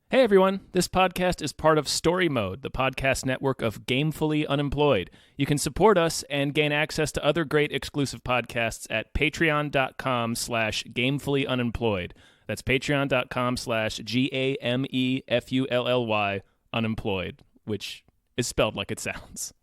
Hey everyone, this podcast is part of Story Mode, the podcast network of Gamefully Unemployed. You can support us and gain access to other great exclusive podcasts at patreon.com/gamefullyunemployed. That's patreon.com/GAMEFULLY unemployed, which is spelled like it sounds.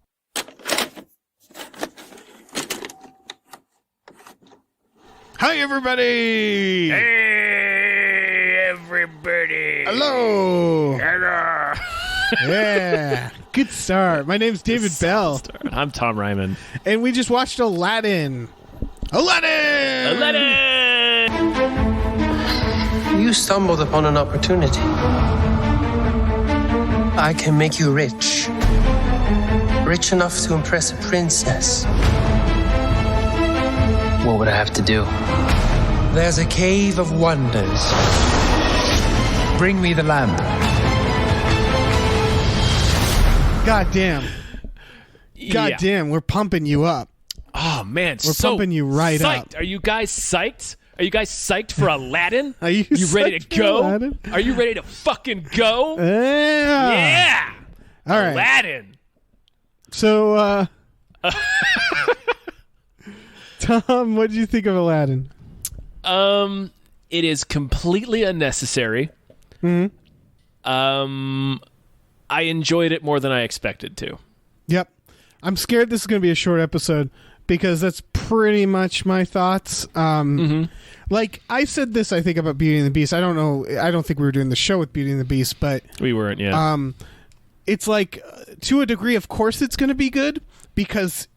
Hi, everybody! Hey, everybody! Hello! Hello! Yeah, good start. My name's David Bell. I'm Tom Ryman. And we just watched Aladdin. Aladdin! Aladdin! You stumbled upon an opportunity. I can make you rich. Rich enough to impress a princess. What would I have to do? There's a cave of wonders. Bring me the lamp. God damn. God Yeah. damn, we're pumping you up. Oh, man. We're pumping you right psyched. up. Are you guys psyched? Are you guys psyched for Aladdin? Are you ready to psyched for go? Aladdin? Are you ready to fucking go? Yeah. Yeah. All right. Aladdin. So, Tom, what did you think of Aladdin? It is completely unnecessary. Mm-hmm. I enjoyed it more than I expected to. Yep. I'm scared this is going to be a short episode because that's pretty much my thoughts. Like, I said this, I think, about Beauty and the Beast. I don't know. I don't think we were doing the show with Beauty and the Beast, but... We weren't, yeah. It's like, to a degree, of course it's going to be good because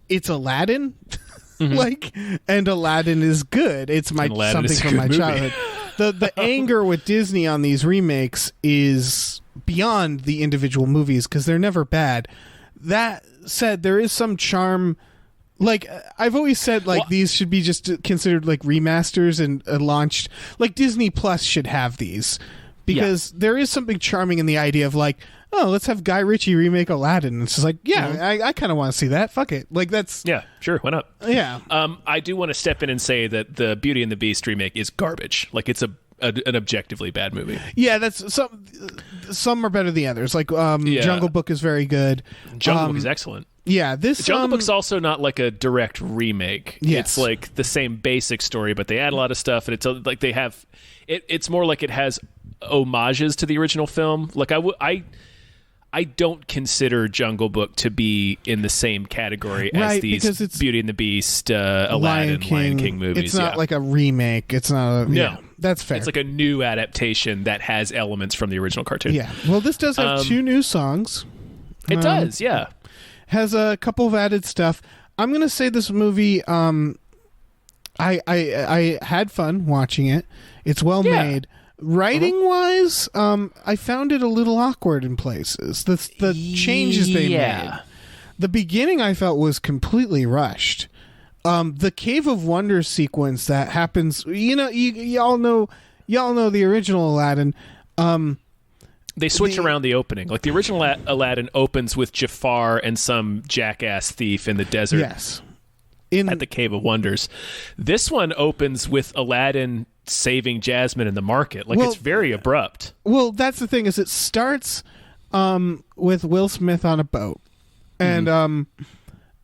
it's Aladdin. Like, and Aladdin is good. It's something from my childhood. The anger with Disney on these remakes is beyond the individual movies because they're never bad. That said, there is some charm. Like, I've always said, like, these should be just considered like remasters and launched. Like, Disney Plus should have these because there is something charming in the idea of, like, oh, let's have Guy Ritchie remake Aladdin. It's just like, yeah, I kind of want to see that. Fuck it. Like, that's... Yeah, sure, why not? Yeah. I do want to step in and say that the Beauty and the Beast remake is garbage. Like, it's an objectively bad movie. Yeah, that's... Some are better than others. Like, Jungle Book is very good. Jungle Book is excellent. Yeah, this... Jungle Book's also not like a direct remake. Yes. It's like the same basic story, but they add a lot of stuff, and it's like they have... It's more like it has homages to the original film. Like, I don't consider Jungle Book to be in the same category as these Beauty and the Beast, Aladdin, Lion King movies. It's not like a remake. It's not a... No. Yeah, that's fair. It's like a new adaptation that has elements from the original cartoon. Yeah. Well, this does have 2 new songs. It does, yeah. Has a couple of added stuff. I'm going to say this movie, I had fun watching it. It's well made. Writing wise, I found it a little awkward in places. The changes they made. The beginning I felt was completely rushed. The Cave of Wonders sequence that happens, y'all know the original Aladdin. They switch around the opening. Like, the original Aladdin opens with Jafar and some jackass thief in the desert. Yes. At the Cave of Wonders. This one opens with Aladdin saving Jasmine in the market. Like, it's very abrupt. Well, that's the thing, is it starts with Will Smith on a boat. And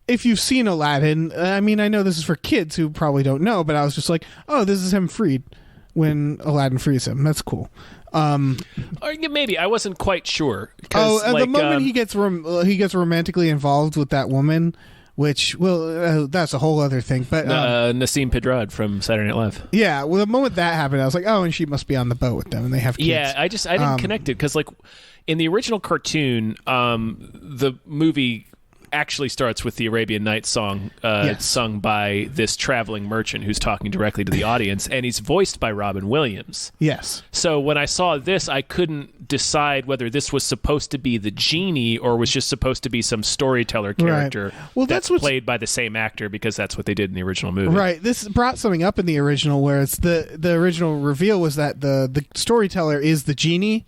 if you've seen Aladdin, I mean, I know this is for kids who probably don't know, but I was just like, oh, this is him freed when Aladdin frees him. That's cool. Or maybe. I wasn't quite sure. The moment he gets romantically involved with that woman... Which, that's a whole other thing. But Nassim Pedrad from Saturday Night Live. Yeah, well, the moment that happened, I was like, oh, and she must be on the boat with them, and they have kids. Yeah, I didn't connect it, because, like, in the original cartoon, the movie actually starts with the Arabian Nights song sung by this traveling merchant who's talking directly to the audience, and he's voiced by Robin Williams. Yes. So when I saw this, I couldn't decide whether this was supposed to be the genie or was just supposed to be some storyteller character that's played by the same actor, because that's what they did in the original movie. Right. This brought something up in the original where it's the original reveal was that the storyteller is the genie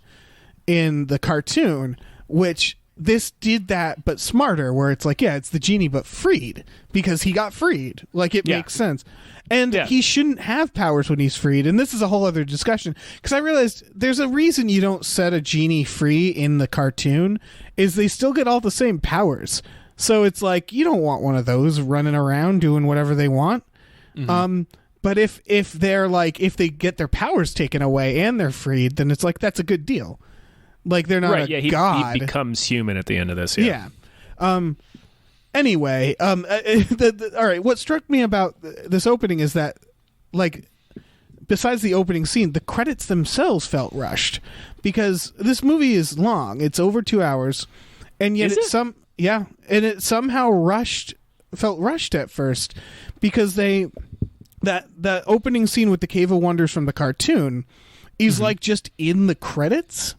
in the cartoon, which this did that, but smarter, where it's like, yeah, it's the genie, but freed because he got freed. Like, it makes sense. And he shouldn't have powers when he's freed. And this is a whole other discussion, because I realized there's a reason you don't set a genie free in the cartoon, is they still get all the same powers. So it's like, you don't want one of those running around doing whatever they want. But if they're like, if they get their powers taken away and they're freed, then it's like, that's a good deal. Like, they're not a god. He becomes human at the end of this. Anyway, all right, what struck me about this opening is that, like, besides the opening scene, the credits themselves felt rushed, because this movie is long. It's over 2 hours, and yet it somehow felt rushed at first, because that opening scene with the Cave of Wonders from the cartoon is like just in the credits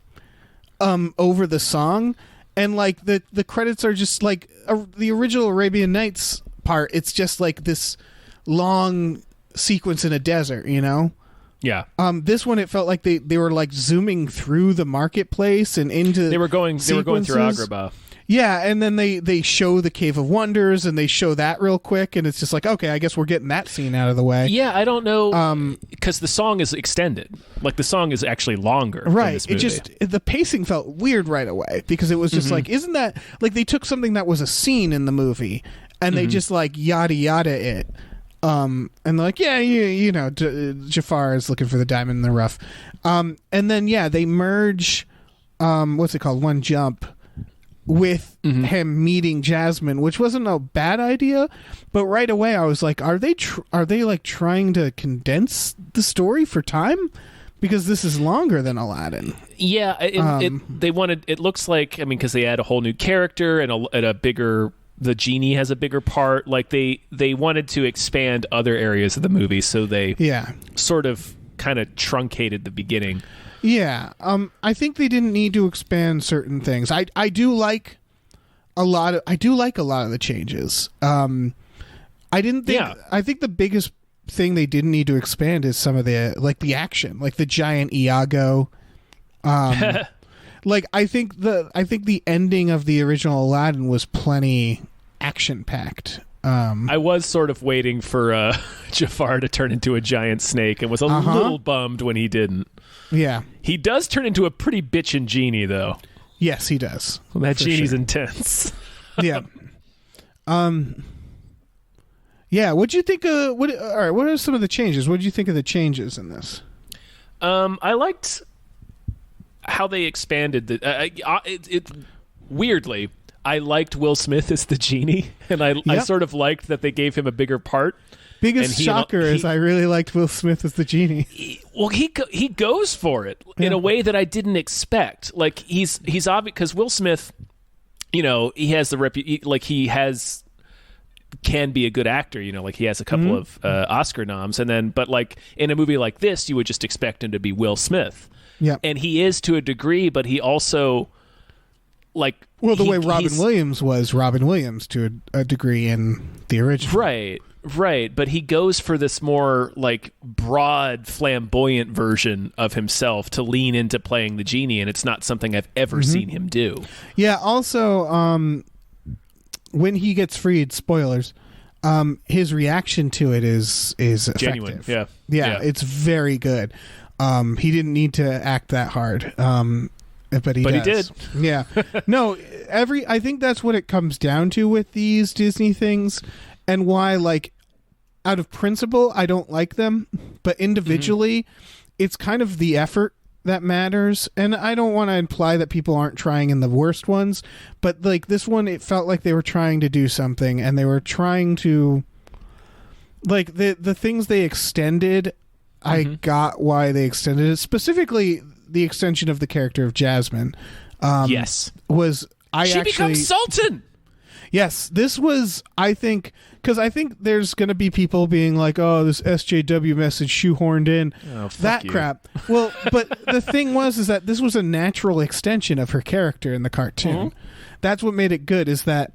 over the song, and like the credits are just like the original Arabian Nights part. It's just like this long sequence in a desert, you know. This one, it felt like they were like zooming through the marketplace and into they were going through Agrabah. Yeah, and then they show the Cave of Wonders, and they show that real quick, and it's just like, okay, I guess we're getting that scene out of the way. Yeah, I don't know, because the song is extended. Like, the song is actually longer. Right. Than this movie. The pacing felt weird right away, because it was just like, isn't that like they took something that was a scene in the movie and they just like yada yada it. And they're like, yeah, you know, Jafar is looking for the diamond in the rough. And then they merge what's it called? One Jump with him meeting Jasmine, which wasn't a bad idea, but right away I was like, are they like trying to condense the story for time, because this is longer than Aladdin? Yeah, they wanted. It looks like, I mean, because they add a whole new character and a bigger. The genie has a bigger part. Like, they wanted to expand other areas of the movie, so they sort of kind of truncated the beginning. Yeah, I think they didn't need to expand certain things. I do like a lot of the changes. I didn't think. Yeah. I think the biggest thing they didn't need to expand is some of the action, like the giant Iago. Like, I think the ending of the original Aladdin was plenty action packed. I was sort of waiting for Jafar to turn into a giant snake, and was a little bummed when he didn't. Yeah. He does turn into a pretty bitchin' genie, though. Yes, he does. Well, that genie's intense. Yeah. Yeah, what'd you think of... All right, what are some of the changes? What did you think of the changes in this? I liked how they expanded the... weirdly, I liked Will Smith as the genie, and I sort of liked that they gave him a bigger part. Biggest shocker is I really liked Will Smith as the genie. He goes for it in a way that I didn't expect. Like, he's obvious, because Will Smith, you know, he has the can be a good actor, you know, like he has a couple of Oscar noms, but like in a movie like this, you would just expect him to be Will Smith. Yeah, and he is to a degree, but he also like the way Robin Williams was Robin Williams to a degree in the original, right, but he goes for this more like broad, flamboyant version of himself to lean into playing the genie, and it's not something I've ever seen him do. Yeah, also, when he gets freed, spoilers, his reaction to it is effective. Genuine. Yeah, it's very good. He didn't need to act that hard. But he did. Yeah. No, I think that's what it comes down to with these Disney things, and why, like, out of principle, I don't like them, but individually, it's kind of the effort that matters. And I don't want to imply that people aren't trying in the worst ones, but like this one, it felt like they were trying to do something, and they were trying to, like, the things they extended, I got why they extended it. Specifically, the extension of the character of Jasmine. She becomes Sultan. Yes, this was, I think, because I think there's going to be people being like, oh, this SJW message shoehorned in. Oh, that crap. Well, but the thing is that this was a natural extension of her character in the cartoon. That's what made it good, is that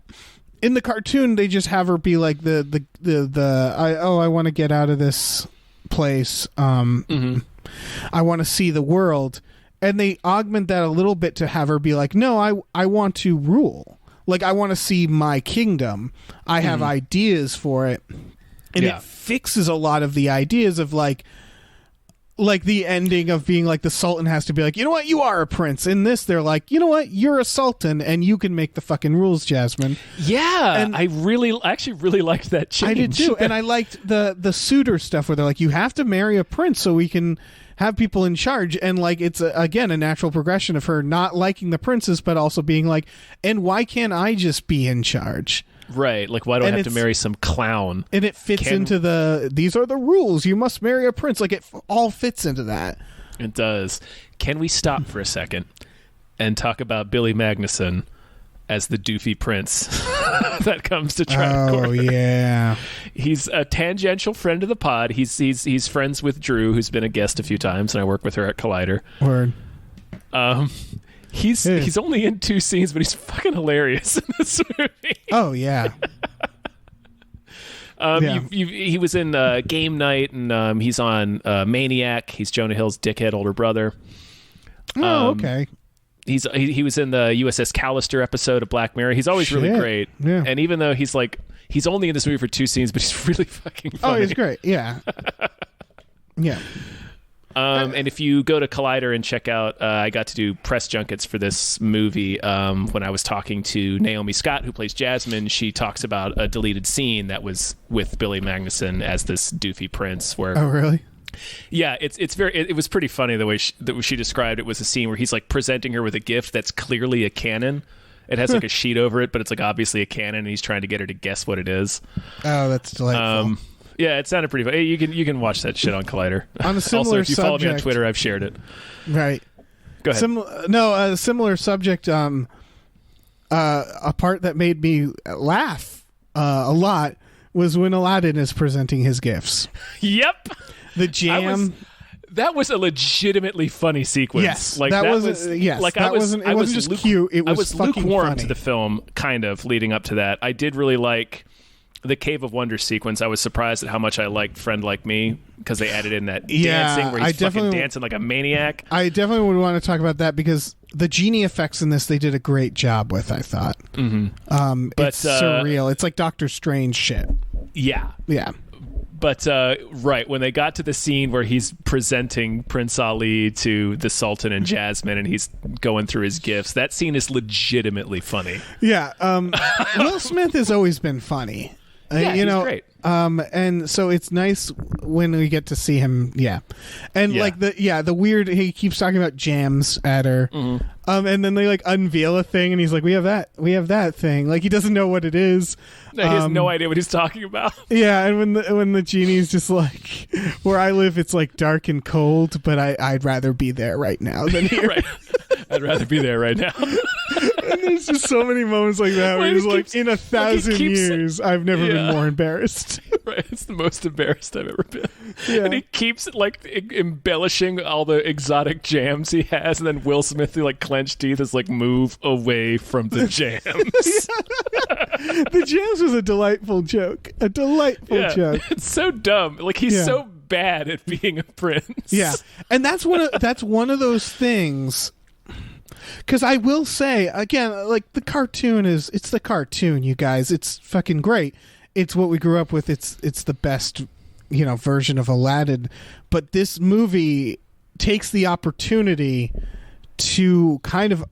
in the cartoon, they just have her be like I want to get out of this place. I want to see the world. and they augment that a little bit to have her be like, no, I want to rule. Like, I want to see my kingdom. I have ideas for it. And it fixes a lot of the ideas of like the ending of being like the Sultan has to be like, you know what, you are a prince. In this, they're like, you know what, you're a Sultan and you can make the fucking rules, Jasmine. Yeah, and I actually really liked that change. I did too, and I liked the suitor stuff where they're like, you have to marry a prince so we can have people in charge, and like it's again a natural progression of her not liking the princes, but also being like, and why can't I just be in charge? Right, like why do I have to marry some clown? And it fits into these are the rules. You must marry a prince. Like it all fits into that. It does. Can we stop for a second and talk about Billy Magnuson as the doofy prince that comes to try to corner? Oh yeah. He's a tangential friend of the pod. He's friends with Drew, who's been a guest a few times, and I work with her at Collider. Word. He's only in 2 scenes, but he's fucking hilarious in this movie. Oh yeah. He was in Game Night, and he's on Maniac. He's Jonah Hill's dickhead older brother. Oh, okay. He was in the USS Callister episode of Black Mirror. He's always really great. Yeah. And even though he's only in this movie for 2 scenes, but he's really fucking funny. Oh, he's great. Yeah. Yeah. And if you go to Collider and check out, I got to do press junkets for this movie. When I was talking to Naomi Scott, who plays Jasmine, she talks about a deleted scene that was with Billy Magnuson as this doofy prince. Where, oh, really? Yeah, it was pretty funny the way she described it. Was a scene where he's like presenting her with a gift that's clearly a cannon. It has like a sheet over it, but it's like obviously a cannon, and he's trying to get her to guess what it is. Oh, that's delightful. Yeah, it sounded pretty funny. You can watch that shit on Collider. On a similar also, if you follow me on subject, Twitter, I've shared it. Right. Go ahead. A similar subject. A part that made me laugh a lot was when Aladdin is presenting his gifts. Yep. The jam. That was a legitimately funny sequence. Yes, like that was. Yes, like that wasn't. It wasn't just cute. It was I was fucking lukewarm funny to the film, kind of leading up to that. I did really like the Cave of Wonders sequence. I was surprised at how much I liked Friend Like Me because they added in that dancing where he's fucking dancing like a maniac. I definitely would want to talk about that because the genie effects in this they did a great job with. I thought. Mm-hmm. It's surreal. It's like Doctor Strange shit. Yeah. Yeah. But right when they got to the scene where he's presenting Prince Ali to the Sultan and Jasmine, and he's going through his gifts, that scene is legitimately funny. Yeah, Will Smith has always been funny. Yeah, he's great. And so it's nice when we get to see him. Yeah, and like the weird. He keeps talking about jams at her. Mm-hmm. And then they like unveil a thing, and he's like, "We have that thing." Like he doesn't know what it is. He has no idea what he's talking about. Yeah, and when the genie's just like, "Where I live, it's like dark and cold, but I'd rather be there right now than here." Right. I'd rather be there right now. And there's just so many moments like that where he's like, in 1,000 years, I've never been more embarrassed. Right, it's the most embarrassed I've ever been. Yeah. And he keeps like embellishing all the exotic jams he has, and then Will Smith, like clenched teeth, is like, "Move away from the jams." The jams was a delightful joke. A delightful joke. It's so dumb. Like he's so bad at being a prince. Yeah, and that's one of those things. Because I will say again, like it's the cartoon, you guys. It's fucking great. It's what we grew up with. It's the best, version of Aladdin. But this movie takes the opportunity to kind of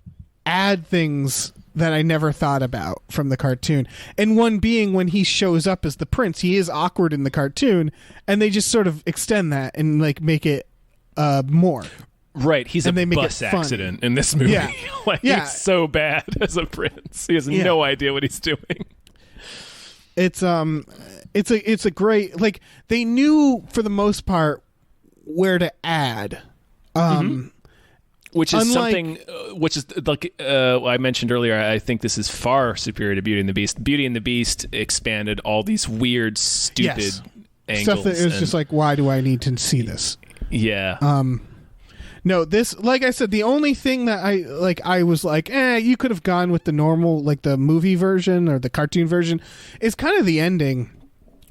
add things that I never thought about from the cartoon. And one being when he shows up as the prince, he is awkward in the cartoon, and they just sort of extend that and like make it more. Right, he's and a bus accident in this movie. Yeah. He's so bad as a prince. He has no idea what he's doing. It's a great, like, they knew for the most part where to add. Which is something, which is like I mentioned earlier. I think this is far superior to Beauty and the Beast. Beauty and the Beast expanded all these weird, stupid angles. Stuff that it was just like, why do I need to see this? Yeah. No, this, like I said, the only thing that I was like, you could have gone with the normal, like the movie version or the cartoon version, is kind of the ending,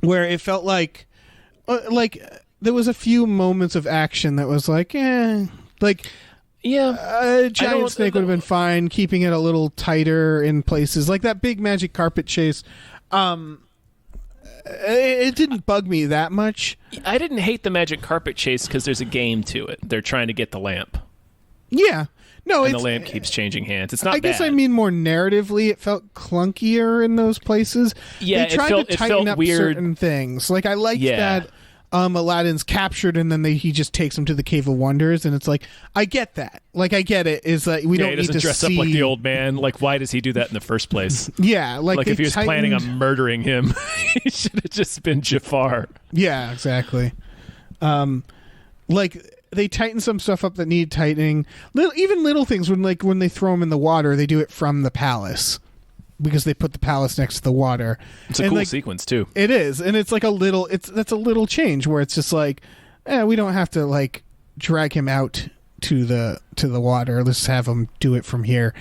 where it felt like there was a few moments of action that was like, like. Yeah, giant snake would have been fine. Keeping it a little tighter in places, like that big magic carpet chase. It didn't bug me that much. I didn't hate the magic carpet chase because there's a game to it. They're trying to get the lamp. Yeah. No, and the lamp keeps changing hands. It's not I guess I mean more narratively, it felt clunkier in those places. Yeah, they tried to tighten up weird. certain things. Like, I liked that Aladdin's captured and then he just takes him to the Cave of Wonders, and it's like, I get that. Like, I get it. Is that we don't he need doesn't to dress up like the old man. Like, why does he do that in the first place? Yeah, like if he was planning on murdering him, he should have just been Jafar. Yeah, exactly. Like, they tighten some stuff up that need tightening. Even little things when they throw him in the water, they do it from the palace because they put the palace next to the water. It's a cool sequence too. It is, and it's like that's a little change where it's just like, we don't have to like drag him out to the water. Let's have him do it from here.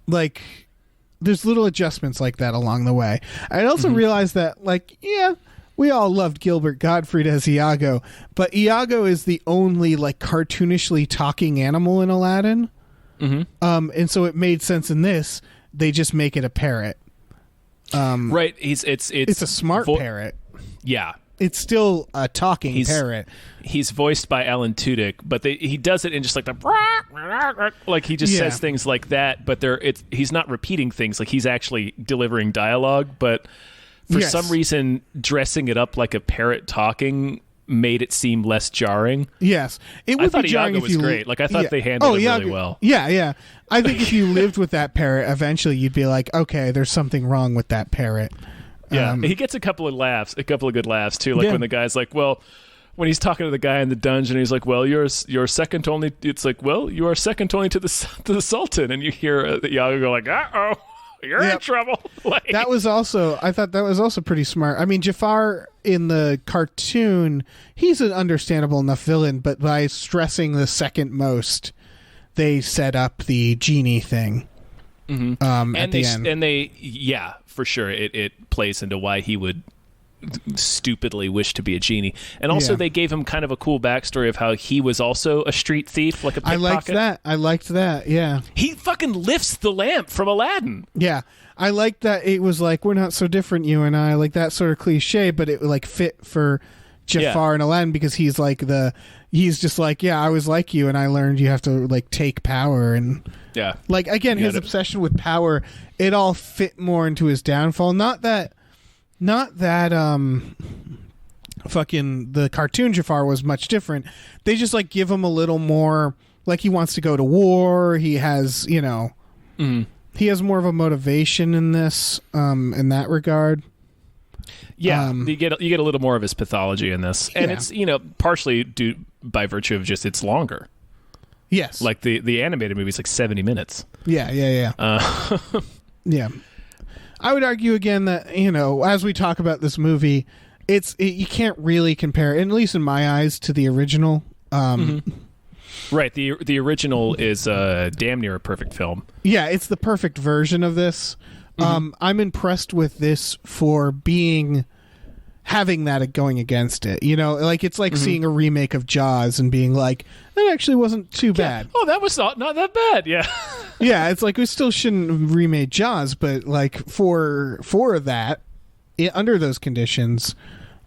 Like, there's little adjustments like that along the way. I also realized that, like, we all loved Gilbert Gottfried as Iago, but Iago is the only like cartoonishly talking animal in Aladdin. And so it made sense in this. They just make it a parrot. Right. It's a smart parrot. Yeah. It's still a talking parrot. He's voiced by Alan Tudyk, but he does it in just like the like he just says things like that, but he's not repeating things, like he's actually delivering dialogue, but for some reason dressing it up like a parrot talking made it seem less jarring. Yes. It would be jarring Iago if you... was great. Like, I thought they handled it really well. Yeah. I think if you lived with that parrot, eventually you'd be like, okay, there's something wrong with that parrot. Yeah. He gets a couple of good laughs, too. Like, when the guy's like, well... When he's talking to the guy in the dungeon, he's like, well, you're second only... It's like, well, you are second only to the Sultan. And you hear Iago go like, uh-oh. You're in trouble. Like, I thought that was also pretty smart. I mean, Jafar in the cartoon, he's an understandable enough villain, but by stressing the second most, they set up the genie thing. At the end. And for sure, it plays into why he would stupidly wish to be a genie. And also they gave him kind of a cool backstory of how he was also a street thief, like a pickpocket. I liked that, yeah. He fucking lifts the lamp from Aladdin. Yeah. I liked that it was like, we're not so different, you and I, like that sort of cliche, but it like fit for Jafar and Aladdin because he's just like, I was like you and I learned you have to like take power and like, again, his obsession with power, it all fit more into his downfall. Not that fucking the cartoon Jafar was much different. They just like give him a little more, like he wants to go to war. He has, he has more of a motivation in this, in that regard. Yeah, you get a little more of his pathology in this, and it's partially due by virtue of just it's longer. Yes, like the animated movie is like 70 minutes. Yeah. Yeah. I would argue again that, as we talk about this movie, you can't really compare, at least in my eyes, to the original. Right. The original is damn near a perfect film. Yeah, it's the perfect version of this. I'm impressed with this for having that going against it. Like it's like seeing a remake of Jaws and being like, that actually wasn't too bad. Oh, that was not that bad. Yeah. Yeah, it's like we still shouldn't have remade Jaws, but like for that, under those conditions,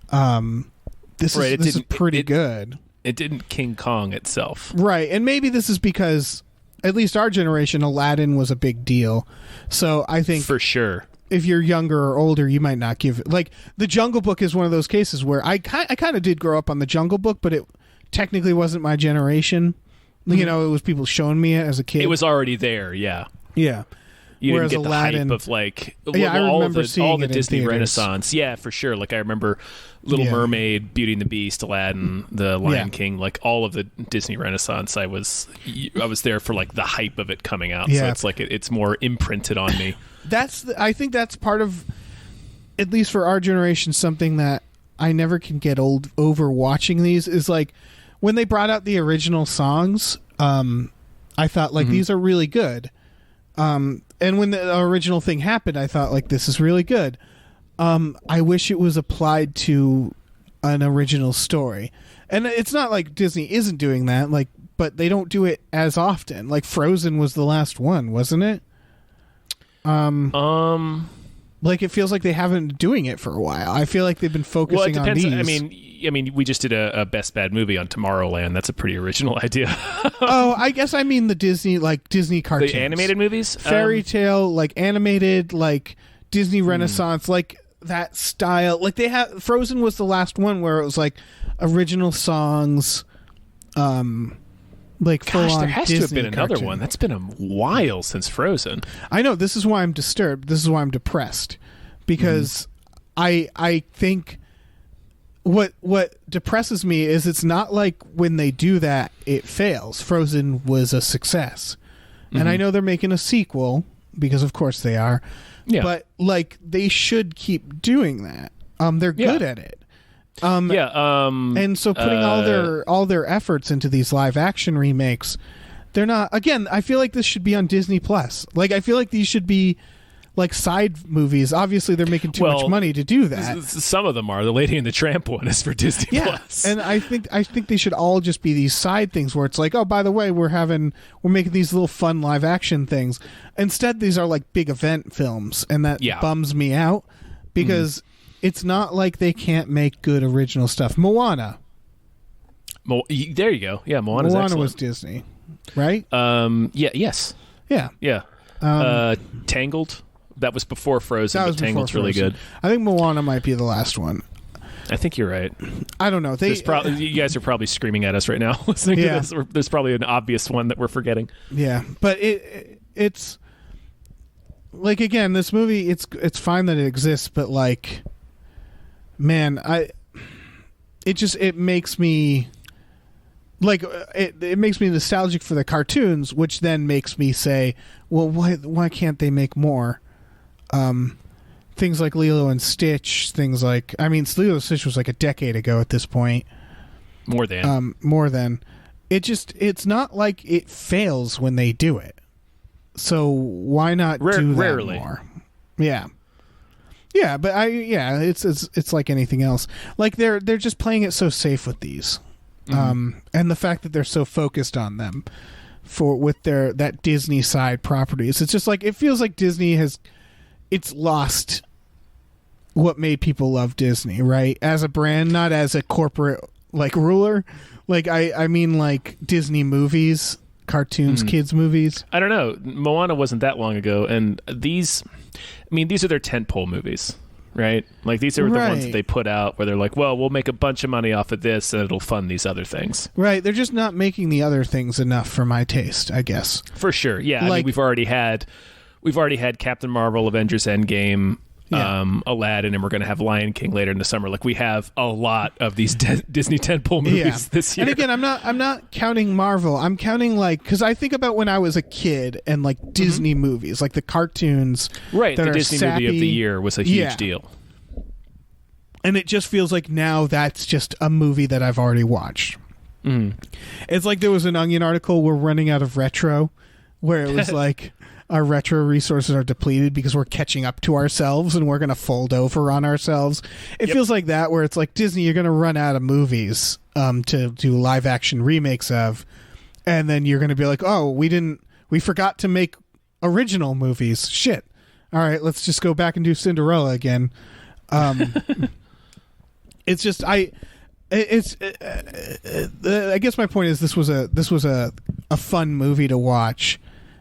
this is pretty good. It didn't King Kong itself. Right, and maybe this is because, at least our generation, Aladdin was a big deal. So I think... For sure. If you're younger or older, you might not give it... Like, The Jungle Book is one of those cases where I kind of did grow up on The Jungle Book, but it technically wasn't my generation. It was people showing me it as a kid. It was already there, yeah. Yeah. You Whereas didn't get Aladdin, the hype of like I remember seeing all the it Disney in theaters. Renaissance. Yeah, for sure. Like I remember Little Mermaid, Beauty and the Beast, Aladdin, The Lion King, like all of the Disney Renaissance. I was there for like the hype of it coming out. Yeah. So it's like it's more imprinted on me. I think that's part of, at least for our generation, something that I never can get over watching these is like when they brought out the original songs. I thought like these are really good. And when the original thing happened, I thought like this is really good. I wish it was applied to an original story. And it's not like Disney isn't doing that. Like but they don't do it as often. Like Frozen was the last one, wasn't it? Like it feels like they haven't been doing it for a while. I feel like they've been focusing well, it depends. on these. I mean, we just did a best bad movie on Tomorrowland. That's a pretty original idea. Oh, I guess I mean the Disney cartoons, the animated movies, fairy tale, like animated, like Disney Renaissance, like that style. Like they have Frozen was the last one where it was like original songs. Like gosh, there has Disney to have been another cartoon. one. That's been a while since Frozen. I know. This is why I'm disturbed. This is why I'm depressed, because I think what depresses me is it's not like when they do that it fails. Frozen was a success, and I know they're making a sequel because of course they are. Yeah. But like they should keep doing that. They're good at it. And so putting all their efforts into these live action remakes, they're not. Again, I feel like this should be on Disney Plus. Like I feel like these should be like side movies. Obviously, they're making too much money to do that. Some of them are. The Lady and the Tramp one is for Disney Plus. And I think they should all just be these side things where it's like, oh, by the way, we're making these little fun live action things. Instead, these are like big event films, and that bums me out because. It's not like they can't make good original stuff. Moana. There you go. Yeah, Moana was Disney, right? Yes. Yeah. Yeah. Tangled. That was before Frozen, but Tangled's really good. I think Moana might be the last one. I think you're right. I don't know. You guys are probably screaming at us right now listening to this. There's probably an obvious one that we're forgetting. Yeah, but it's like, again, this movie, it's fine that it exists, but like... Man, it makes me like it makes me nostalgic for the cartoons, which then makes me say, well, why can't they make more? Things like Lilo and Stitch, things like Lilo and Stitch was like a decade ago at this point. More than it's not like it fails when they do it. So why not do that rarely more? Yeah. Yeah, but it's like anything else. Like they're just playing it so safe with these, and the fact that they're so focused on them with that Disney side properties. It's just like it feels like Disney it's lost what made people love Disney, right? As a brand, not as a corporate like ruler. Like I mean like Disney movies, cartoons, kids movies. I don't know. Moana wasn't that long ago, and these are their tentpole movies, right? Like these are the ones that they put out where they're like, well, we'll make a bunch of money off of this and it'll fund these other things. Right. They're just not making the other things enough for my taste, I guess. For sure. Yeah. Like, we've already had Captain Marvel, Avengers Endgame, Aladdin, and we're going to have Lion King later in the summer. Like we have a lot of these Disney tentpole movies this year. And again, I'm not counting Marvel. I'm counting because I think about when I was a kid and like Disney movies, like the cartoons. Right, that the are Disney sappy. movie of the year was a huge deal. And it just feels like now that's just a movie that I've already watched. It's like there was an Onion article, we're running out of retro, where it was like our retro resources are depleted because we're catching up to ourselves and we're going to fold over on ourselves. It feels like that, where it's like Disney, you're going to run out of movies to do live action remakes of, and then you're going to be like, oh, we forgot to make original movies. Shit. All right, let's just go back and do Cinderella again. It's just I guess my point is this was a fun movie to watch.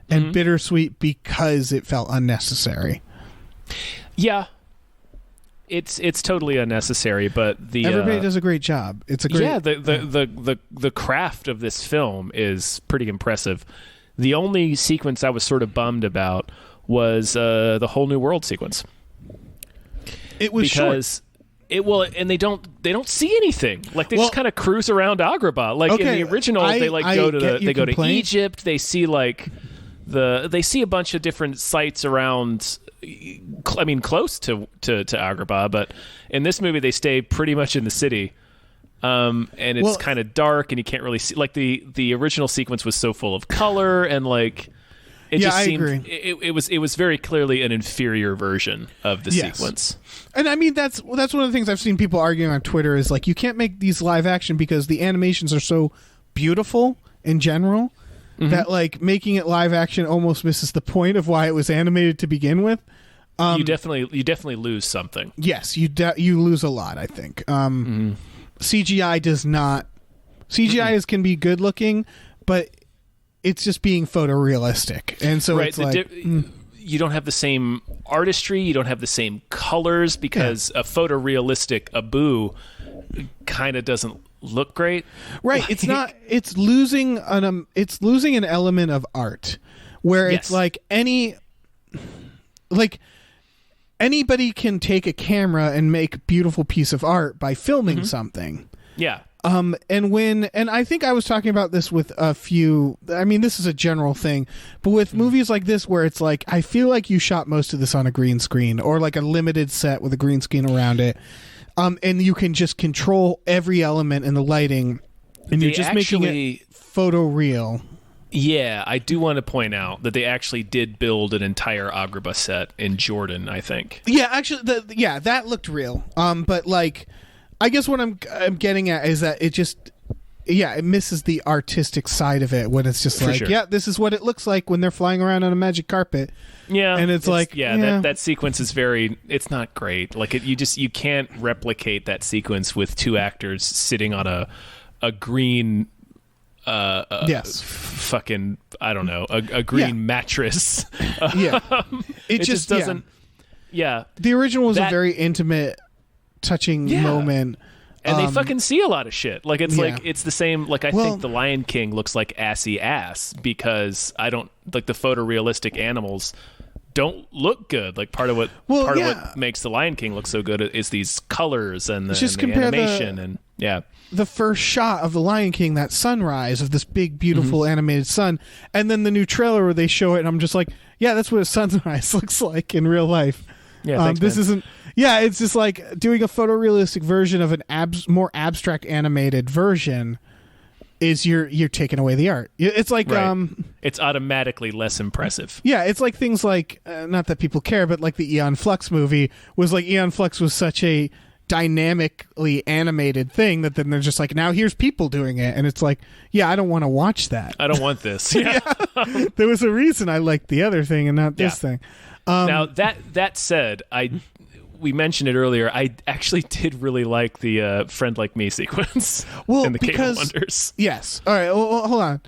And bittersweet because it felt unnecessary. Yeah, it's totally unnecessary. But everybody does a great job. It's a great the craft of this film is pretty impressive. The only sequence I was sort of bummed about was the whole New World sequence. It was because short. And they don't see anything. Like they just kind of cruise around Agrabah. Like in the original, they go to Egypt. They see like. They see a bunch of different sites around, close to Agrabah, but in this movie they stay pretty much in the city, and it's kind of dark and you can't really see. Like the original sequence was so full of color and like it just seemed. I agree. It was very clearly an inferior version of the sequence. And that's one of the things I've seen people arguing on Twitter is like you can't make these live action because the animations are so beautiful in general. That like making it live action almost misses the point of why it was animated to begin with. You definitely lose something. Yes, you lose a lot, I think. CGI does not. CGI can be good looking, but it's just being photorealistic, and so it's like you don't have the same artistry, you don't have the same colors because a photorealistic Abu kind of doesn't look great. Right. Like, it's not. It's losing an element of art where it's like anybody can take a camera and make a beautiful piece of art by filming something. Yeah. And I think I was talking about this with a few, I mean, this is a general thing, but with movies like this where it's like, I feel like you shot most of this on a green screen or like a limited set with a green screen around it. And you can just control every element in the lighting and you're just making it photoreal. Yeah, I do want to point out that they actually did build an entire Agrabah set in Jordan, I think. Yeah, actually, that looked real. But like, I guess what I'm getting at is that it just, it misses the artistic side of it when it's just like, this is what it looks like when they're flying around on a magic carpet. Yeah, and it's like, that sequence is it's not great. Like you can't replicate that sequence with two actors sitting on a green. Fucking, I don't know, a green mattress. It just doesn't. Yeah, the original was a very intimate, touching moment, and they fucking see a lot of shit. Like it's like it's the same. Like I think the Lion King looks like assy ass because I don't like the photorealistic animals don't look good. Like part of what makes the Lion King look so good is these colors and the animation and the first shot of the Lion King, that sunrise of this big beautiful animated sun, and then the new trailer where they show it and I'm just like, that's what a sunrise looks like in real life. This isn't it's just like doing a photorealistic version of an more abstract animated version is you're taking away the art. It's like it's automatically less impressive. It's like things like not that people care, but like the Aeon Flux movie was like Aeon Flux was such a dynamically animated thing that then they're just like, now here's people doing it, and it's like, I don't want to watch that. I don't want this. There was a reason I liked the other thing and not this thing. Now that said, we mentioned it earlier. I actually did really like the "Friend Like Me" sequence in the Cave of Wonders. Yes. All right. Well, hold on.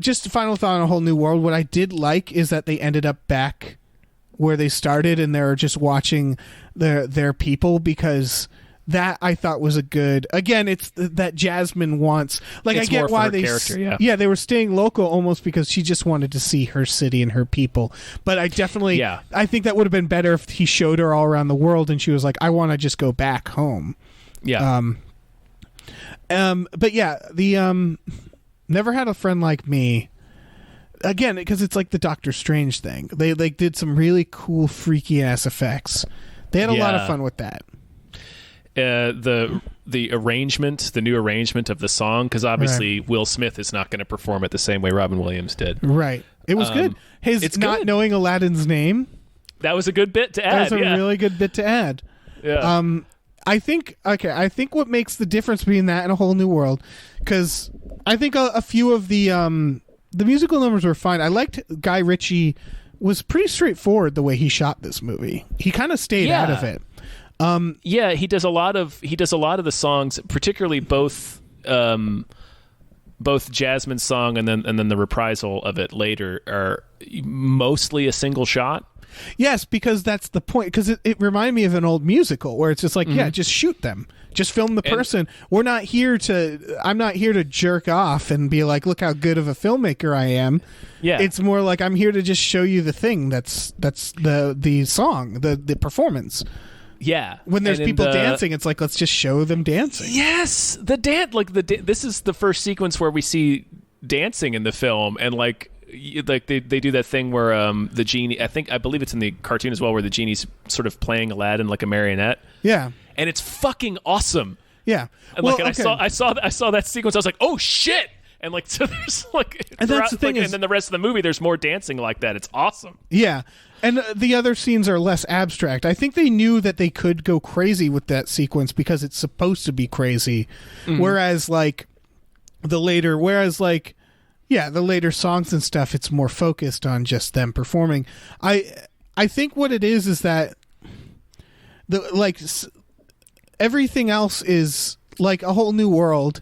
Just a final thought on A Whole New World. What I did like is that they ended up back where they started, and they're just watching their people, because that I thought was a good. Again, it's that Jasmine wants. Like, it's I get why they. They were staying local almost because she just wanted to see her city and her people. But I definitely. I think that would have been better if he showed her all around the world, and she was like, "I want to just go back home." Yeah. But the Never Had a Friend Like Me. Again, because it's like the Doctor Strange thing. They did some really cool, freaky ass effects. They had a lot of fun with that. The arrangement, the new arrangement of the song, because obviously Will Smith is not going to perform it the same way Robin Williams did. Right. It was good. It's not knowing Aladdin's name. That was a good bit to add. That was a really good bit to add. Yeah. I think what makes the difference between that and A Whole New World, because I think a few of the musical numbers were fine. I liked Guy Ritchie was pretty straightforward the way he shot this movie. He kind of stayed out of it. He does a lot of the songs, particularly both Jasmine's song and then the reprisal of it later are mostly a single shot. Yes, because that's the point. Because it reminded me of an old musical where it's just like, just shoot them, just film the person. I'm not here to jerk off and be like, look how good of a filmmaker I am. Yeah, it's more like I'm here to just show you the thing that's the song, the performance. Yeah, when there's people dancing, it's like, let's just show them dancing. Yes, the dance, this is the first sequence where we see dancing in the film, and like they do that thing where the genie, I believe it's in the cartoon as well, where the genie's sort of playing Aladdin like a marionette. Yeah, and it's fucking awesome. Yeah, and I saw that sequence. I was like, oh shit. And like, so there's like, and that's the thing and then the rest of the movie, there's more dancing like that. It's awesome. Yeah, and the other scenes are less abstract. I think they knew that they could go crazy with that sequence because it's supposed to be crazy. Mm-hmm. Whereas Yeah, the later songs and stuff, it's more focused on just them performing. I think what it is that everything else is like a whole new world.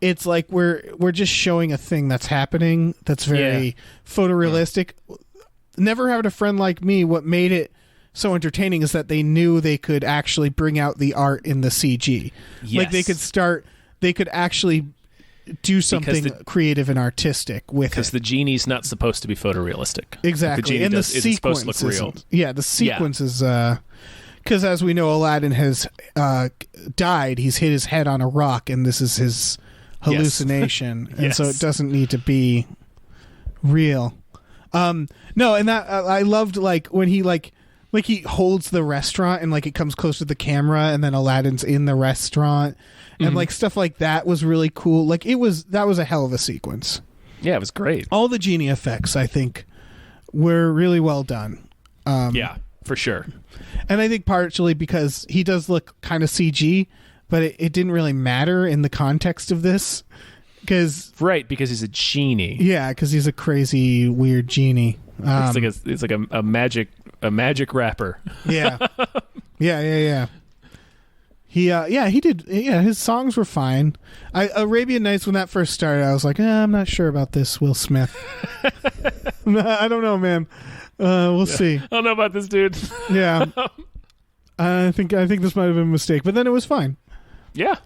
It's like we're just showing a thing that's happening that's very photorealistic. Never Had a Friend Like Me, what made it so entertaining is that they knew they could actually bring out the art in the CG. Yes. Like they could actually do something creative and artistic with it. Because the genie's not supposed to be photorealistic. Exactly. The genie and isn't supposed to look real. Yeah, the sequence is... Because as we know, Aladdin has died. He's hit his head on a rock, and this is his hallucination. Yes. And so it doesn't need to be real. No, and that I loved like when he like he holds the restaurant and like it comes close to the camera and then Aladdin's in the restaurant and like stuff like that was really cool. Like that was a hell of a sequence. Yeah, it was great. All the genie effects I think were really well done. Yeah, for sure. And I think partially because he does look kind of CG, but it didn't really matter in the context of this. Because he's a genie. Yeah, because he's a crazy, weird genie. It's like a magic rapper. Yeah. Yeah. He did. Yeah, his songs were fine. Arabian Nights, when that first started, I was like, I'm not sure about this Will Smith. I don't know, man. We'll see. I don't know about this dude. Yeah. I think this might have been a mistake, but then it was fine. Yeah.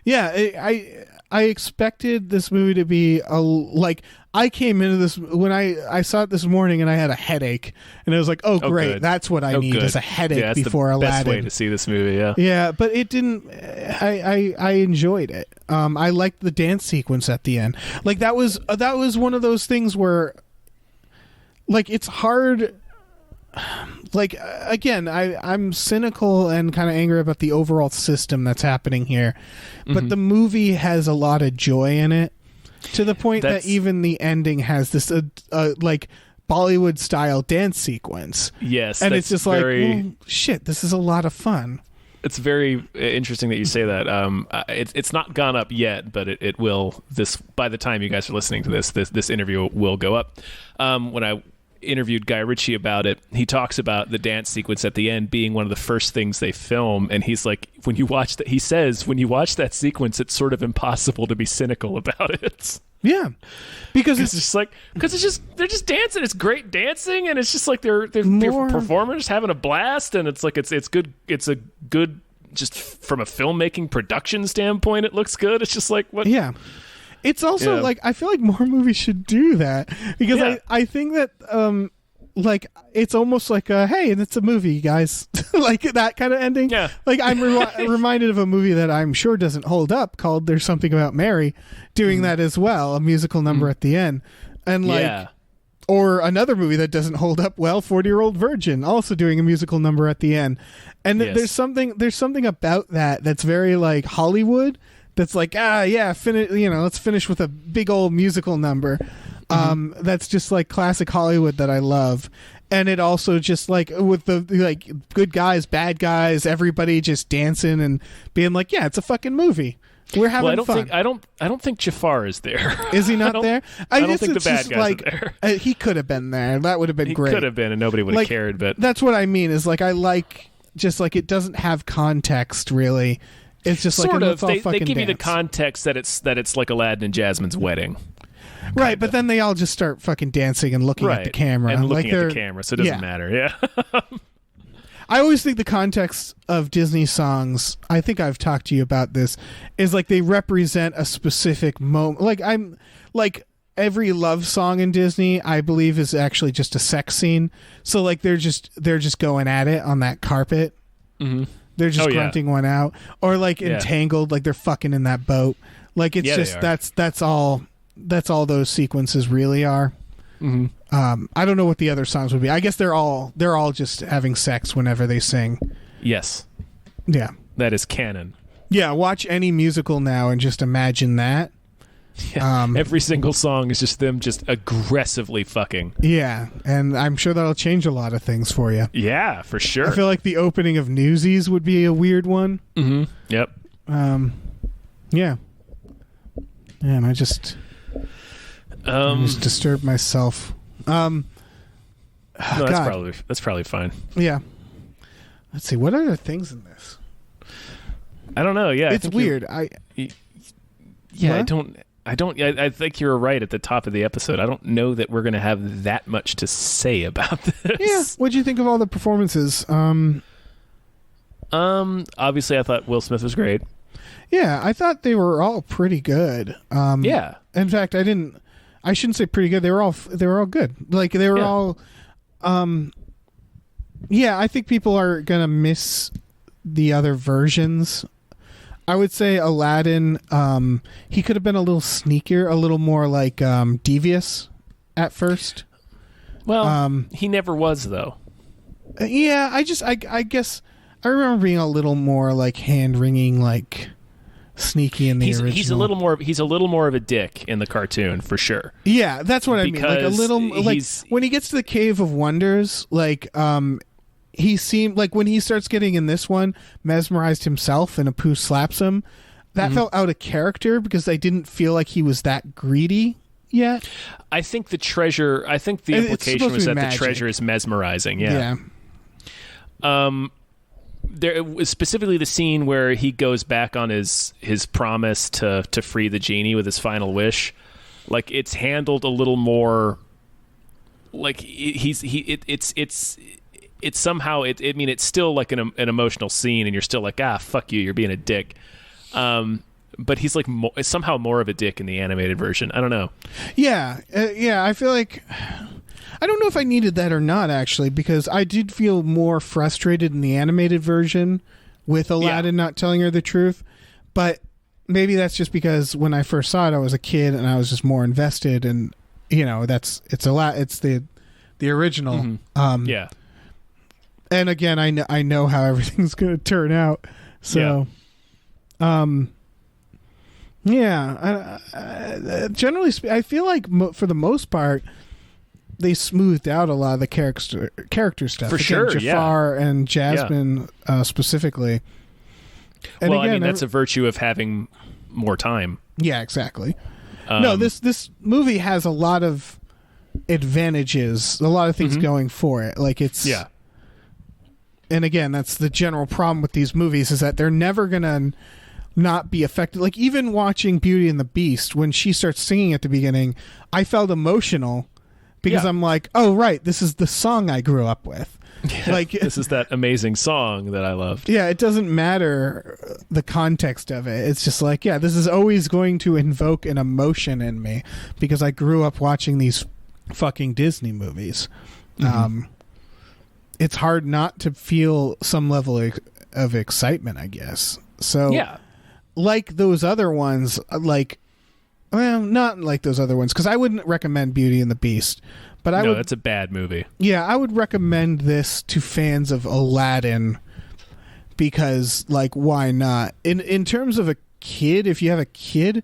Yeah, I expected this movie to be I came into this when I saw it this morning and I had a headache and I was like, oh great, good. that's what I need is a headache before the Aladdin. Best way to see this movie, yeah. Yeah, but it didn't. I enjoyed it. I liked the dance sequence at the end. Like that was one of those things where, like, it's hard. Like again, I'm cynical and kind of angry about the overall system that's happening here, but the movie has a lot of joy in it, to the point that even the ending has this like Bollywood style dance sequence. Yes, and it's just like, well, shit, this is a lot of fun. It's very interesting that you say that. It's not gone up yet, but it will. By the time you guys are listening to this interview will go up. When I interviewed Guy Ritchie about it, he talks about the dance sequence at the end being one of the first things they film, and he's like, when you watch that sequence, it's sort of impossible to be cynical about it. Yeah, because they're just dancing. It's great dancing, and it's just like they're performers having a blast, and it's like it's good. It's a good, just from a filmmaking production standpoint, it looks good. It's just like what? Yeah. It's also like, I feel like more movies should do that, because I think that like it's almost like hey, and it's a movie, guys. Like that kind of ending. Yeah. Like I'm reminded of a movie that I'm sure doesn't hold up called There's Something About Mary, doing that as well, a musical number at the end, and like. Or another movie that doesn't hold up well, 40-Year-Old Virgin, also doing a musical number at the end. And there's something about that that's very like Hollywood. That's like, let's finish with a big old musical number. That's just like classic Hollywood that I love. And it also just like with the like good guys, bad guys, everybody just dancing and being like, yeah, it's a fucking movie. We're having fun. I don't think Jafar is there. Is he not there? I don't think the bad guys are there. He could have been there. That would have been great. He could have been, and nobody would have cared. But that's what I mean. Is like I like just like it doesn't have context really. It's just sort like of. They give dance. you the context that it's like Aladdin and Jasmine's wedding. Right, but then they all just start fucking dancing and looking at the camera. And looking at the camera, so it doesn't matter. Yeah. I always think the context of Disney songs, I think I've talked to you about this, is like they represent a specific moment. Like every love song in Disney, I believe, is actually just a sex scene. So like they're just going at it on that carpet. Mm-hmm. They're just grunting one out. Or like Entangled, like they're fucking in that boat. Like it's just that's all those sequences really are. Mm-hmm. I don't know what the other songs would be. I guess they're all just having sex whenever they sing. Yes. Yeah. That is canon. Yeah, watch any musical now and just imagine that. Yeah. Every single song is just them just aggressively fucking. Yeah, and I'm sure that'll change a lot of things for you. Yeah, for sure. I feel like the opening of Newsies would be a weird one. Mm-hmm. Yep. Yeah. Man, I just disturbed myself. No, that's probably fine. Yeah. Let's see. What other things in this? I don't know. Yeah, it's weird. I think you're right at the top of the episode. I don't know that we're going to have that much to say about this. Yeah. What'd you think of all the performances? Obviously I thought Will Smith was great. Yeah, I thought they were all pretty good. Yeah. In fact, I shouldn't say pretty good. They were all good. Like they were all yeah, I think people are going to miss the other versions. I would say Aladdin, he could have been a little sneakier, a little more like devious at first. Well, he never was though. Yeah, I guess I remember being a little more like hand-wringing, like sneaky in the original. He's a little more of a dick in the cartoon for sure. Yeah, that's what I mean. Like a little, like when he gets to the Cave of Wonders, like he seemed like when he starts getting in this one, mesmerized himself and Apu slaps him. That felt out of character because I didn't feel like he was that greedy yet. I think the implication was that the treasure is mesmerizing. Yeah. There was specifically the scene where he goes back on his promise to free the genie with his final wish. Like it's handled a little more. Like it's somehow I mean it's still like an emotional scene and you're still like fuck you, you're being a dick. But he's like somehow more of a dick in the animated version. I don't know. Yeah, I feel like I don't know if I needed that or not actually, because I did feel more frustrated in the animated version with Aladdin not telling her the truth. But maybe that's just because when I first saw it, I was a kid and I was just more invested, and it's the original. Yeah. And again, I know how everything's going to turn out. So, generally, I feel like for the most part, they smoothed out a lot of the character stuff. For sure, Jafar and Jasmine specifically. And well, again, I mean, that's a virtue of having more time. Yeah, exactly. No, this movie has a lot of advantages, a lot of things going for it. Like it's and again, that's the general problem with these movies is that they're never gonna not be affected. Like even watching Beauty and the Beast, when she starts singing at the beginning, I felt emotional because I'm like, oh right, this is the song I grew up with. Yeah, like this is that amazing song that I loved. Yeah, it doesn't matter the context of it. It's just like, yeah, this is always going to invoke an emotion in me because I grew up watching these fucking Disney movies. It's hard not to feel some level of excitement, I guess. So, like those other ones, not like those other ones, because I wouldn't recommend Beauty and the Beast. But that's a bad movie. Yeah, I would recommend this to fans of Aladdin because, like, why not? In terms of a kid, if you have a kid,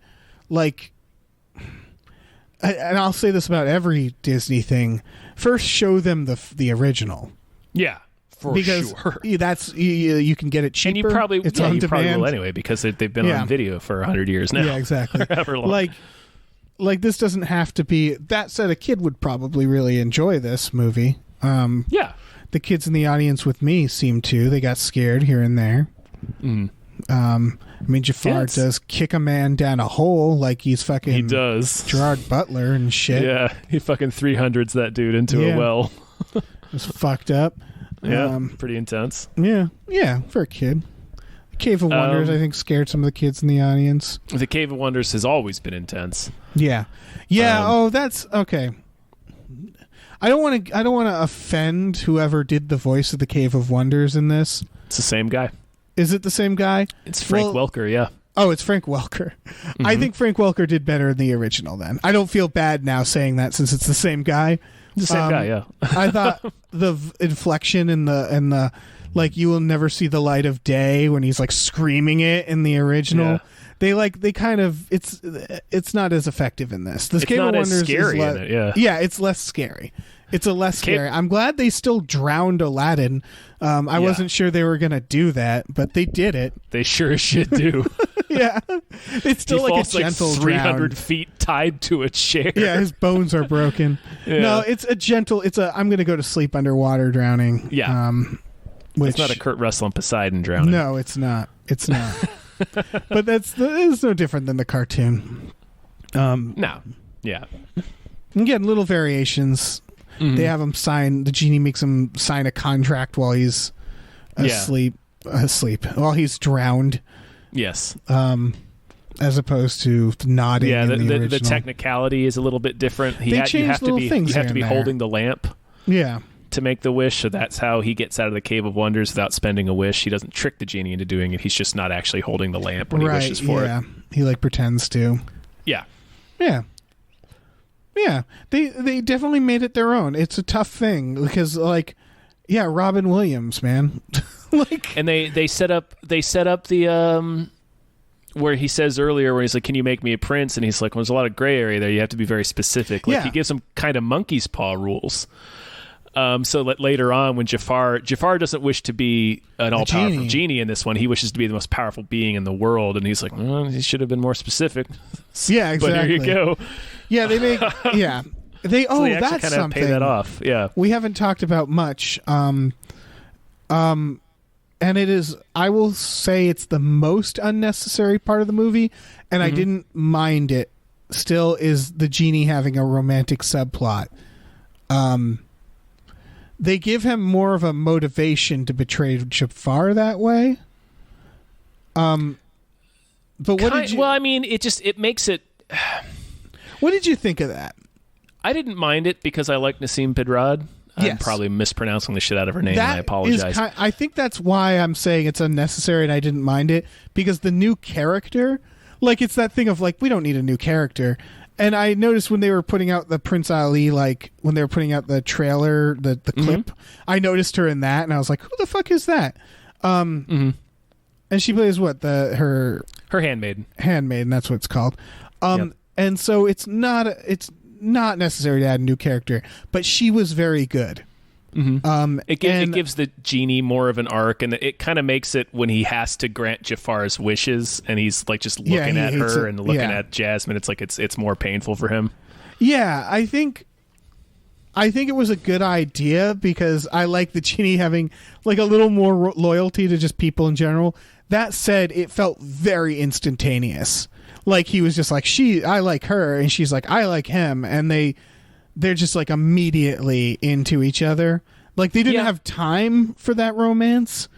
like, and I'll say this about every Disney thing, first show them the original. Yeah, because sure. That's you can get it cheaper. And you probably on demand. Probably will anyway because they've been on video for 100 years now. Yeah, exactly. However long. Like this doesn't have to be. That said, a kid would probably really enjoy this movie. The kids in the audience with me seemed to. They got scared here and there. I mean, Jafar does kick a man down a hole like he's fucking. He does. Gerard Butler and shit. Yeah, he fucking 300s that dude into a well. It's fucked up. Yeah, pretty intense. Yeah, for a kid. The Cave of Wonders, I think, scared some of the kids in the audience. The Cave of Wonders has always been intense. Yeah. That's okay. I don't want to offend whoever did the voice of the Cave of Wonders in this. It's the same guy. Is it the same guy? It's Frank Welker. Yeah. Oh, it's Frank Welker. I think Frank Welker did better in the original. Then I don't feel bad now saying that since it's the same guy. The same guy, yeah. I thought the inflection and the like, you will never see the light of day when he's like screaming it in the original. Yeah. They kind of it's not as effective in this. This Cave of Wonders is scary in it, yeah, it's less scary. It's a less scary. I'm glad they still drowned Aladdin. I wasn't sure they were gonna do that, but they did it. They sure as shit do. Yeah, it's still he like falls a gentle like 300 drown. feet tied to a chair. Yeah, his bones are broken. Yeah. No, it's a gentle. I'm going to go to sleep underwater drowning. Yeah. Which, It's not a Kurt Russell and Poseidon drowning. No, it's not. It's not. But it's no different than the cartoon. No. Yeah. Again, little variations. Mm-hmm. They have him sign. The genie makes him sign a contract while he's asleep. While he's drowned. Yes. As opposed to nodding. Yeah. In the the technicality is a little bit different. You have to be holding the lamp. Yeah. To make the wish, so that's how he gets out of the Cave of Wonders without spending a wish. He doesn't trick the genie into doing it. He's just not actually holding the lamp when he wishes for it. He like pretends to. Yeah. Yeah. Yeah. They definitely made it their own. It's a tough thing because Robin Williams, man. And they set up the where he says earlier where he's like, "Can you make me a prince?" And he's like, "Well, there's a lot of gray area there. You have to be very specific." He gives him kind of monkey's paw rules. So that later on, when Jafar doesn't wish to be an all-powerful genie in this one, he wishes to be the most powerful being in the world, and he's like, well, he should have been more specific. Yeah, exactly. But here you go. Yeah, they make. Yeah, they. So they that's kind of something. pay that off. Yeah, we haven't talked about much. And it is. I will say it's the most unnecessary part of the movie, and I didn't mind it. Still, is the genie having a romantic subplot? They give him more of a motivation to betray Jafar that way. But what did you? Well, I mean, it makes it. What did you think of that? I didn't mind it because I like Nasim Pedrad. I'm Yes. probably mispronouncing the shit out of her name, and I apologize. I think that's why I'm saying it's unnecessary and I didn't mind it, because the new character, it's that thing of we don't need a new character. And I noticed when they were putting out the Prince Ali, when they were putting out the trailer, the clip, I noticed her in that, and I was like, "Who the fuck is that?" And she plays her handmaiden. Handmaiden, that's what it's called. And so it's not necessary to add a new character, but she was very good. It gives the genie more of an arc, and it kind of makes it when he has to grant Jafar's wishes, and he's just looking at her and looking at Jasmine. It's it's more painful for him. Yeah, I think it was a good idea because I like the genie having a little more loyalty to just people in general. That said, it felt very instantaneous. He was just I like her, and she's like, I like him, and they're just immediately into each other. They didn't have time for that romance.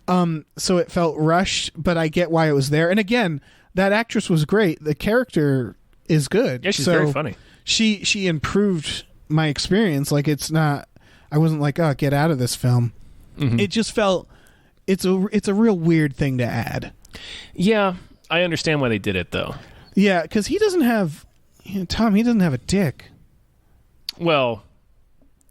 So it felt rushed, but I get why it was there. And again, that actress was great. The character is good. Yeah, she's very funny. She improved my experience. It's not, I wasn't oh, get out of this film. It just felt, it's a real weird thing to add. Yeah, I understand why they did it though. Yeah, because he doesn't have, Tom, he doesn't have a dick. Well,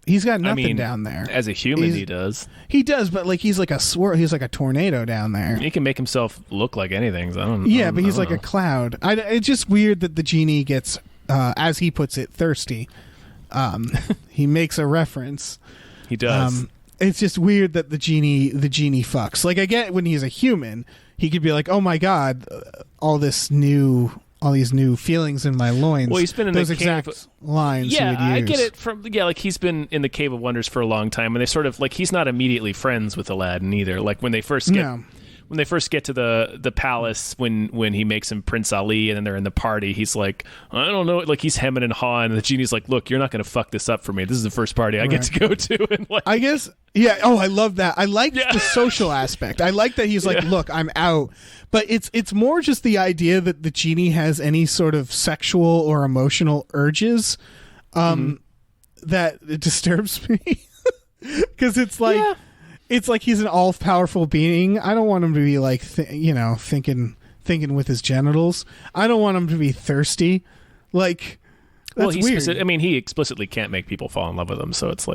he's got nothing down there. As a human, he does. He does, but he's like a swirl. He's like a tornado down there. He can make himself look like anything. So I don't. Yeah, but he's a cloud. It's just weird that the genie gets, as he puts it, thirsty. He makes a reference. He does. It's just weird that the genie fucks. I get when he's a human, he could be like, "Oh my god, all these new feelings in my loins." Well, he's been in those the exact lines. Yeah, he would use. I get it from he's been in the Cave of Wonders for a long time, and they sort of he's not immediately friends with Aladdin either. When they first get to the palace, when he makes him Prince Ali, and then they're in the party, he's like, I don't know, he's hemming and hawing, and the genie's like, look, you're not going to fuck this up for me. This is the first party I get to go to. And I guess, yeah. Oh, I love that. I like the social aspect. I like that he's like, look, I'm out. But it's more just the idea that the genie has any sort of sexual or emotional urges that it disturbs me. Because it's it's he's an all-powerful being. I don't want him to be thinking with his genitals. I don't want him to be thirsty. That's weird. He explicitly can't make people fall in love with him, so it's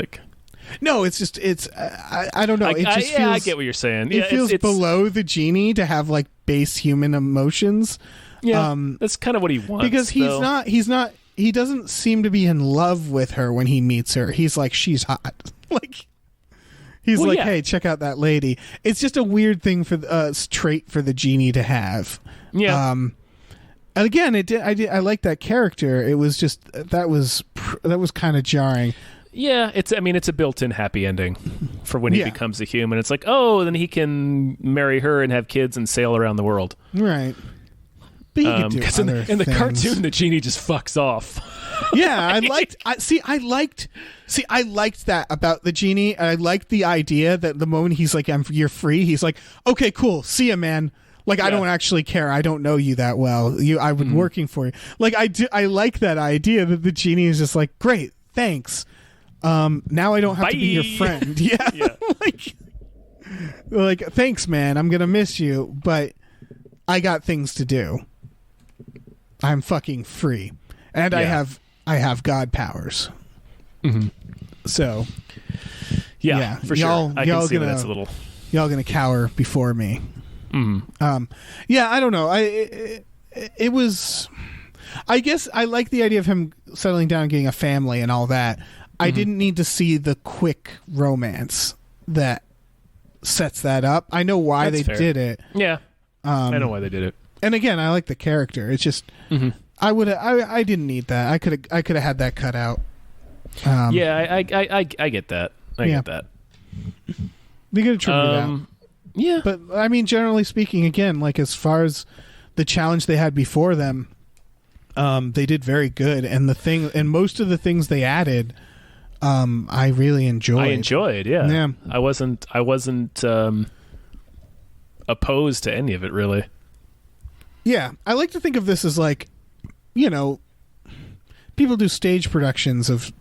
no, it's just I don't know. I get what you're saying. It feels below the genie to have base human emotions. Yeah, that's kind of what he wants. Because he doesn't seem to be in love with her when he meets her. He's like, she's hot. He's hey, check out that lady. It's just a weird thing trait for the genie to have. Yeah. And again, I like that character. It was just that was kind of jarring. Yeah, it's a built-in happy ending for when he becomes a human. It's like, oh, then he can marry her and have kids and sail around the world. Right. But he could do other in the things. cartoon, the genie just fucks off. Yeah, I liked that about the genie. I liked the idea that the moment he's like, "You're free," he's like, "Okay, cool, see ya, man." Like, I don't actually care. I don't know you that well. I've been working for you. Like, I like that idea that the genie is just like, great, thanks. Now I don't have to be your friend. Yeah. like, thanks, man. I'm gonna miss you, but I got things to do. I'm fucking free, and I have God powers. Mm-hmm. So, yeah, for sure. I can see that's a little. Y'all gonna cower before me. Mm-hmm. Yeah, I don't know. It was. I guess I like the idea of him settling down, and getting a family, and all that. I didn't need to see the quick romance that sets that up. I know why they did it. Yeah, I know why they did it. And again, I like the character. It's just I didn't need that. I could have had that cut out. Yeah, I get that. I get that. They could have trimmed it out. Yeah, but I mean, generally speaking, again, like as far as the challenge they had before them, they did very good. And most of the things they added, I really enjoyed. I enjoyed, yeah. I wasn't opposed to any of it, really. Yeah, I like to think of this as like, people do stage productions of,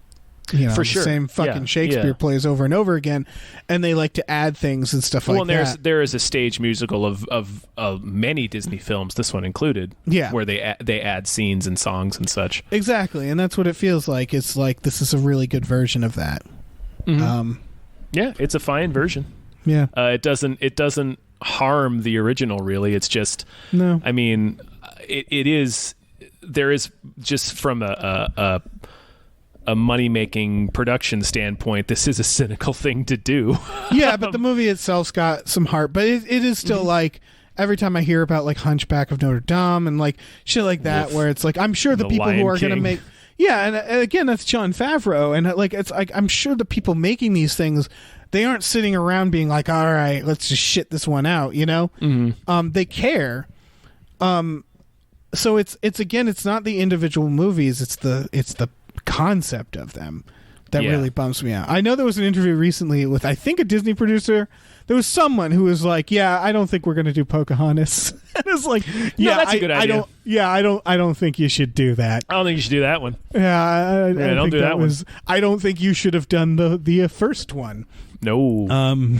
for sure. the same fucking Shakespeare plays over and over again, and they like to add things and stuff like that. Well, there is a stage musical of many Disney films, this one included, where they add scenes and songs and such. Exactly, and that's what it feels like. It's like this is a really good version of that. Mm-hmm. Yeah, it's a fine version. Yeah, it doesn't harm the original, really. It's just no. I mean, it is. There is just from a money-making production standpoint, this is a cynical thing to do. Yeah, but the movie itself's got some heart. But it is still like, every time I hear about like Hunchback of Notre Dame and like shit like that, where it's like, I'm sure the people who are going to make... Yeah, and again, that's Jon Favreau. And like, it's like, I'm sure the people making these things, they aren't sitting around being like, all right, let's just shit this one out, Mm-hmm. They care. So it's again, it's not the individual movies, it's the concept of them that really bumps me out. I know there was an interview recently with, I think, a Disney producer. There was someone who was like, "Yeah, I don't think we're going to do Pocahontas." And it's like, "Yeah, that's a good idea." I don't think you should do that. I don't think you should do that one. Yeah, don't do that one. I don't think you should have done the first one. No.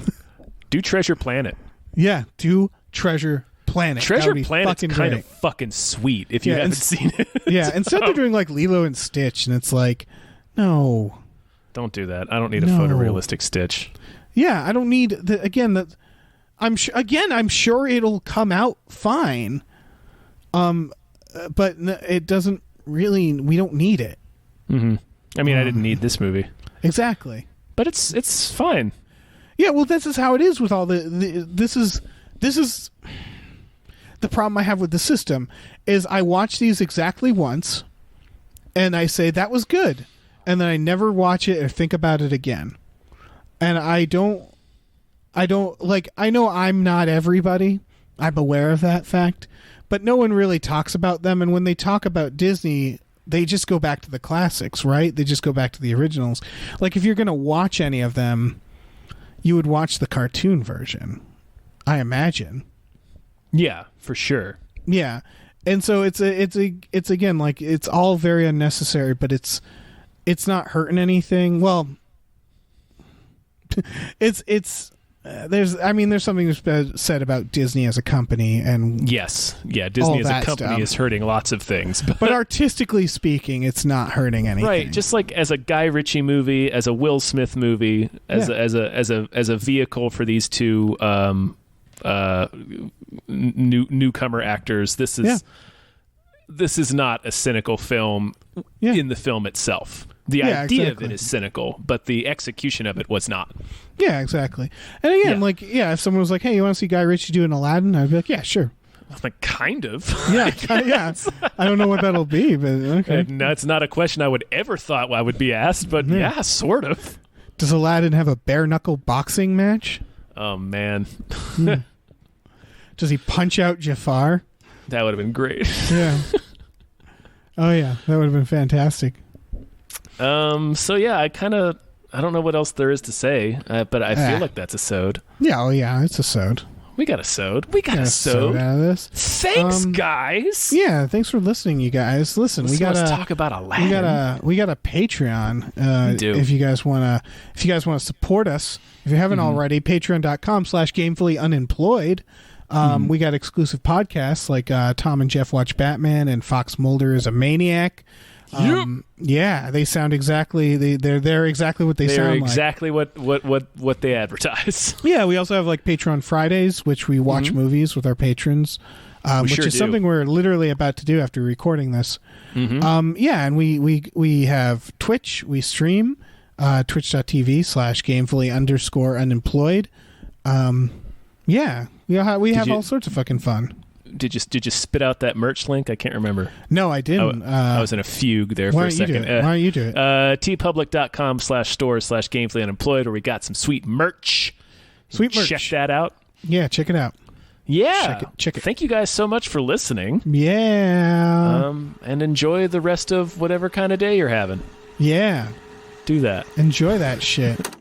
Do Treasure Planet. Yeah, do Treasure Planet. Treasure Planet's kind great. of fucking sweet if you haven't seen it. Yeah, instead they're doing like Lilo and Stitch, and it's like, no. Don't do that. I don't need a photorealistic Stitch. Yeah, I don't need I'm sure it'll come out fine. But it doesn't really. We don't need it. Mm-hmm. I mean, I didn't need this movie. Exactly. But it's fine. Yeah, well, this is how it is with all this is the problem I have with the system is I watch these exactly once, and I say that was good, and then I never watch it or think about it again. And I don't like, I know I'm not everybody. I'm aware of that fact, but no one really talks about them. And when they talk about Disney, they just go back to the classics, right? They just go back to the originals. Like, if you're going to watch any of them, you would watch the cartoon version, I imagine. Yeah, for sure. Yeah. And so it's again, like, it's all very unnecessary, but it's not hurting anything. Well, there's something said about Disney as a company, and yes, yeah, Disney as a company is hurting lots of things, but artistically speaking, it's not hurting anything. Right, just like as a Guy Ritchie movie, as a Will Smith movie, as a vehicle for these two newcomer actors. This is not a cynical film in the film itself. The idea of it is cynical, but the execution of it was not. Yeah, exactly. And again, if someone was like, "Hey, you want to see Guy Ritchie do an Aladdin?" I'd be like, "Yeah, sure." I'm like, kind of. Yeah, yeah. I don't know what that'll be, but okay. That's not a question I would ever thought I would be asked, but yeah, sort of. Does Aladdin have a bare knuckle boxing match? Oh man. Does he punch out Jafar? That would have been great. Yeah. Oh yeah, that would have been fantastic. So yeah, I don't know what else there is to say, but I feel like that's a sode. Yeah, oh yeah, it's a sode. We got a sode. We got a sode out of this. Thanks, guys. Yeah, thanks for listening, you guys. Listen, we got to talk about Aladdin. We got a Patreon. We do. If you guys want to support us, if you haven't already, patreon.com/gamefullyunemployed. We got exclusive podcasts like Tom and Jeff Watch Batman and Fox Mulder is a Maniac. Yeah, they sound exactly they're exactly what they sound like. They're exactly what they advertise. Yeah, we also have like Patreon Fridays, which we watch movies with our patrons, which is something we're literally about to do after recording this. Yeah, and we have Twitch. We stream twitch.tv/gamefully_unemployed. Yeah, we have all sorts of fucking fun. Did you spit out that merch link? I can't remember. No, I didn't. I was in a fugue there for a second. Why don't you do it? tpublic.com/store/gamefullyunemployed, where we got some sweet merch. Sweet merch. Check that out. Yeah, check it out. Yeah. Check it. Thank you guys so much for listening. Yeah. And enjoy the rest of whatever kind of day you're having. Yeah. Do that. Enjoy that shit.